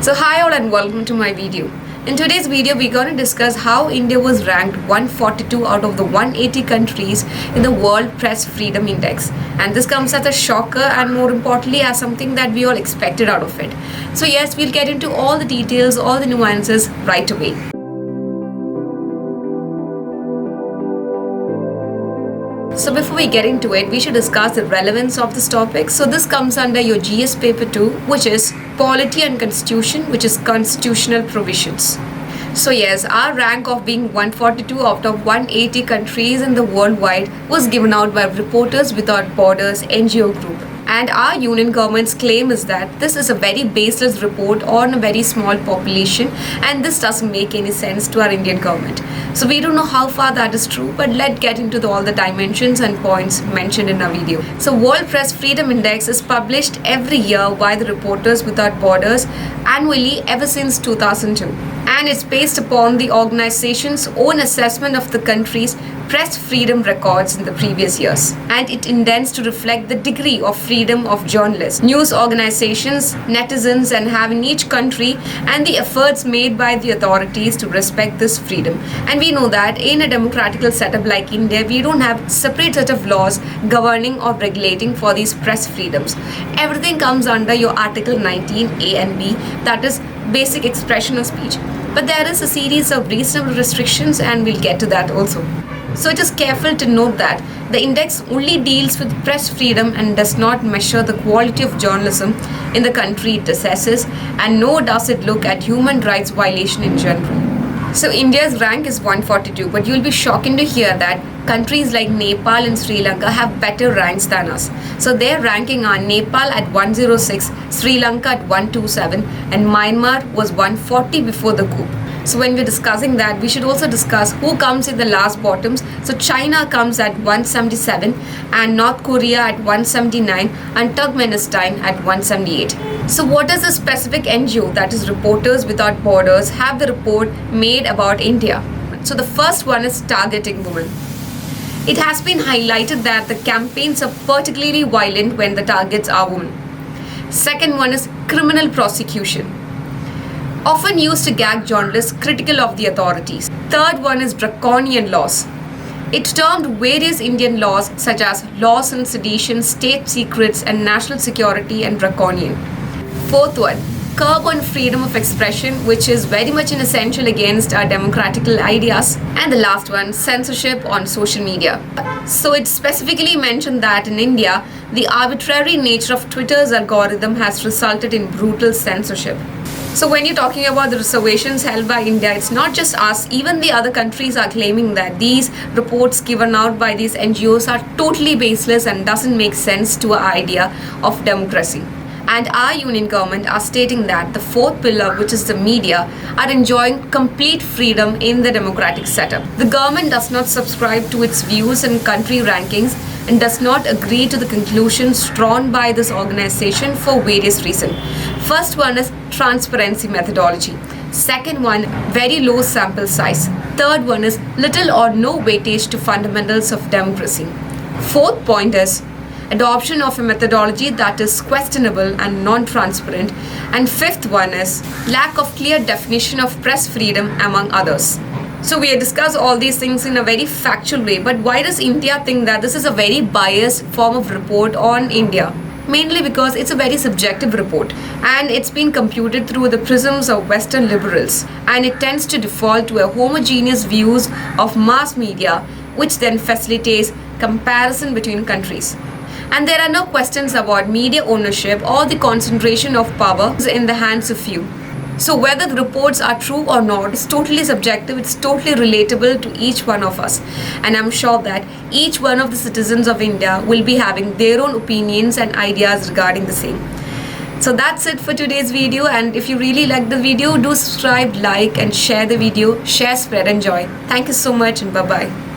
So hi all and welcome to my video. In today's video we're going to discuss how India was ranked 142 out of the 180 countries in the World Press Freedom Index, and this comes as a shocker and more importantly as something that we all expected out of it. So yes, we'll get into all the details, all the nuances right away. So before we get into it, we should discuss the relevance of this topic. So this comes under your GS paper 2, which is Polity and Constitution, which is constitutional provisions. So yes, our rank of being 142 out of 180 countries in the worldwide was given out by Reporters Without Borders NGO group. And our union government's claim is that this is a very baseless report on a very small population, and this doesn't make any sense to our Indian government. So we don't know how far that is true, but let's get into all the dimensions and points mentioned in our video. So World Press Freedom Index is published every year by the Reporters Without Borders annually ever since 2002. And it's based upon the organization's own assessment of the country's press freedom records in the previous years. And it intends to reflect the degree of freedom of journalists, news organizations, netizens, and have in each country, and the efforts made by the authorities to respect this freedom. And we know that in a democratical setup like India, we don't have separate set of laws governing or regulating for these press freedoms. Everything comes under your Article 19A and B, that is basic expression of speech. But there is a series of reasonable restrictions, and we'll get to that also. So it is careful to note that the index only deals with press freedom and does not measure the quality of journalism in the country it assesses, and nor does it look at human rights violation in general. So India's rank is 142, but you'll be shocked to hear that countries like Nepal and Sri Lanka have better ranks than us. So their ranking are Nepal at 106, Sri Lanka at 127, and Myanmar was 140 before the coup. So when we're discussing that, we should also discuss who comes in the last bottoms. So China comes at 177, and North Korea at 179, and Turkmenistan at 178. So what does a specific NGO, that is Reporters Without Borders, have the report made about India? So the first one is targeting women. It has been highlighted that the campaigns are particularly violent when the targets are women. Second one is criminal prosecution, often used to gag journalists critical of the authorities. Third one is draconian laws. It termed various Indian laws such as laws on sedition, state secrets, and national security and draconian. Fourth one, curb on freedom of expression, which is very much an essential against our democratical ideas. And the last one, censorship on social media. So it specifically mentioned that in India, the arbitrary nature of Twitter's algorithm has resulted in brutal censorship. So when you're talking about the reservations held by India, it's not just us, even the other countries are claiming that these reports given out by these NGOs are totally baseless and doesn't make sense to our idea of democracy. And our union government are stating that the fourth pillar, which is the media, are enjoying complete freedom in the democratic setup. The government does not subscribe to its views and country rankings and does not agree to the conclusions drawn by this organization for various reasons. First one is transparency methodology. Second one, very low sample size. Third one is little or no weightage to fundamentals of democracy. Fourth point is adoption of a methodology that is questionable and non-transparent. And fifth one is lack of clear definition of press freedom, among others. So we have discussed all these things in a very factual way, but why does India think that this is a very biased form of report on India? Mainly because it's a very subjective report, and it's been computed through the prisms of Western liberals, and it tends to default to a homogeneous views of mass media, which then facilitates comparison between countries. And there are no questions about media ownership or the concentration of power in the hands of few. So whether the reports are true or not is totally subjective, it's totally relatable to each one of us. And I'm sure that each one of the citizens of India will be having their own opinions and ideas regarding the same. So that's it for today's video, and if you really like the video, do subscribe, like, and share the video. Share, spread, enjoy. Thank you so much, and bye-bye.